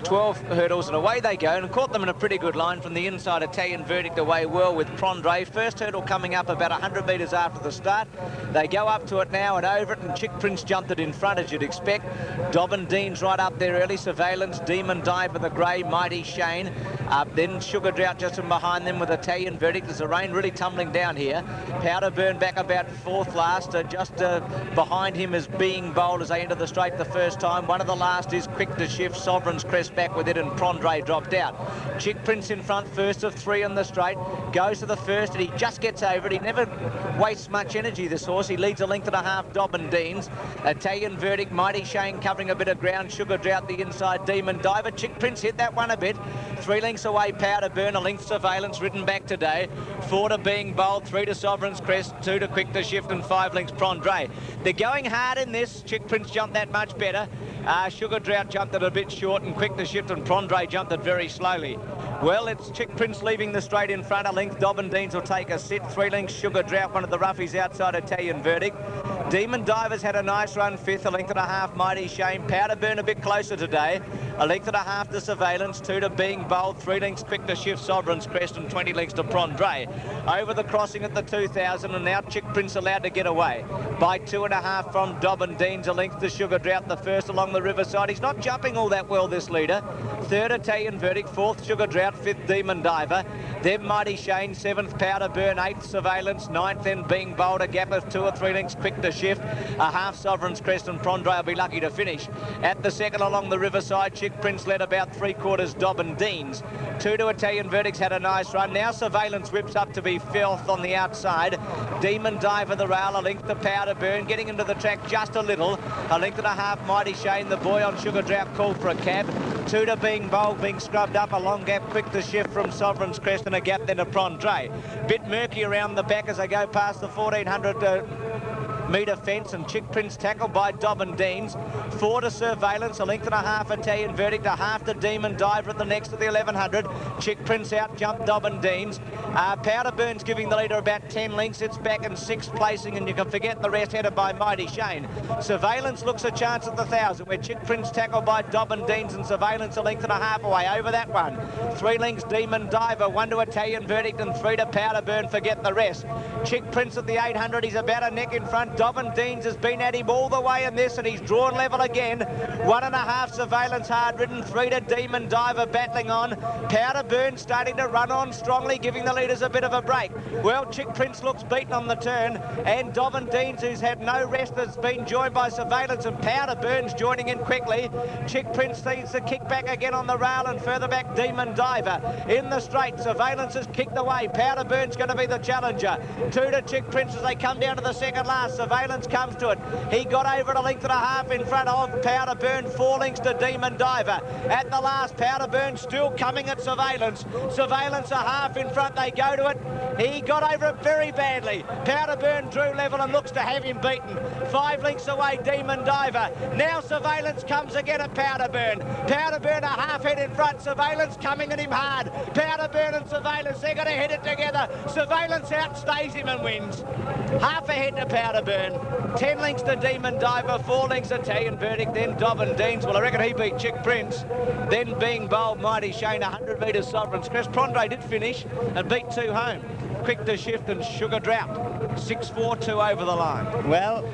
12 hurdles, and away they go, and caught them in a pretty good line from the inside. Italian Verdict away well with Prendre. First hurdle coming up about 100 metres after the start. They go up to it now and over it, and Chick Prince jumped it in front, as you'd expect. Dobbin Dean's right up there early. Surveillance, Demon Diver, the grey, Mighty Shane. Then Sugar Drought just from behind them with Italian Verdict. There's the rain really tumbling down here. Powder Burn back about fourth last. Just behind him is Being Bold as they enter the straight the first time. One of the last is Quick to Shift. Sovereign's Crest back with it, and Prendre dropped out. Chick Prince in front, first of three on the straight. Goes to the first, and he just gets over it. He never wastes much energy, this horse. He leads a length and a half, Dobbin Dean's. Italian Verdict, Mighty Shane covering a bit of ground. Sugar Drought the inside, Demon Diver. Chick Prince hit that one a bit. 3 lengths away, Powder Burn, a length Surveillance ridden back today. 4 to Being Bold, 3 to Sovereign's Crest, 2 to Quick to Shift, and 5 lengths Prendre. They're going hard in this. Chick Prince jumped that much better. Sugar Drought jumped it a bit short, and Quick to Shift and Prendre jumped it very slowly. Well, it's Chick Prince leaving the straight in front. A length, Dobbin Dean's will take a sit. 3 lengths, Sugar Drought, one of the roughies outside, Italian Verdict. Demon Divers had a nice run, 5th, a length and a half, Mighty Shane. Powder Burn a bit closer today. A length and a half to Surveillance, 2 to Being Bold, 3 lengths, Quick to Shift, Sovereign's Crest, and 20 lengths to Prendre. Over the crossing at the 2000, and now Chick Prince allowed to get away. By 2.5 from Dobbin Dean's, a length to Sugar Drought, the first along the riverside. He's not jumping all that well, this leader. 3rd, Italian Verdict, 4th, Sugar Drought, 5th, Demon Diver. Then Mighty Shane, 7th, Powder Burn, 8th, Surveillance, 9th, then Being Bold, a gap of 2 or 3 lengths, Quick to Shift. A half, Sovereign's Crest, and Prendre will be lucky to finish. At the second along the riverside, Chick Prince led about 3/4 Dobbin Dean's. 2 to Italian Verdict's had a nice run. Now Surveillance whips up to be 4th on the outside. Demon Diver, the rail, a length to Powder Burn, getting into the track just a little. A length and a half, Mighty Shane. The boy on Sugar Drought called for a cab. 2 to Being Bold, being scrubbed up. A long gap, Quick to Shift from Sovereign's Crest, and a gap then to Prendre. Bit murky around the back as they go past the 1400 metre fence, and Chick Prince tackled by Dobbin Dean's. 4 to Surveillance, a length and a half, Italian Verdict, a half to Demon Diver at the next of the 1100. Chick Prince out jumped Dobbin Dean's. Powder Burn's giving the leader about 10 lengths. It's back in 6th placing, and you can forget the rest, headed by Mighty Shane. Surveillance looks a chance at the 1000, where Chick Prince tackled by Dobbin Dean's, and Surveillance a length and a half away over that one. 3 lengths, Demon Diver, 1 to Italian Verdict, and 3 to Powder Burn, forget the rest. Chick Prince at the 800, he's about a neck in front. Dobbin Dean's has been at him all the way in this, and he's drawn level again. 1.5, Surveillance hard ridden. 3 to Demon Diver battling on. Powder Burn starting to run on strongly, giving the leaders a bit of a break. Well, Chick Prince looks beaten on the turn, and Dobbin Dean's, who's had no rest, has been joined by Surveillance, and Powder Burn's joining in quickly. Chick Prince needs to kick back again on the rail, and further back Demon Diver. In the straight, Surveillance has kicked away. Powder Burn's going to be the challenger. 2 to Chick Prince as they come down to the second last. Surveillance comes to it. He got over it a length and a half in front of Powder Burn. 4 lengths to Demon Diver. At the last, Powder Burn still coming at Surveillance. Surveillance a half in front. They go to it. He got over it very badly. Powder Burn drew level and looks to have him beaten. 5 lengths away, Demon Diver. Now Surveillance comes again at Powder Burn. Powder Burn a half head in front. Surveillance coming at him hard. Powder Burn and Surveillance, they're going to hit it together. Surveillance outstays him and wins. Half a head to Powder Burn. 10 lengths to Demon Diver, 4 lengths Italian Verdict, then Dobbin Dean's. Well, I reckon he beat Chick Prince. Then Being Bold, Mighty Shane, 100 metres Sovereign's Crest. Prendre did finish and beat 2 home. Quick to Shift and Sugar Drought. 6-4-2 over the line. Well,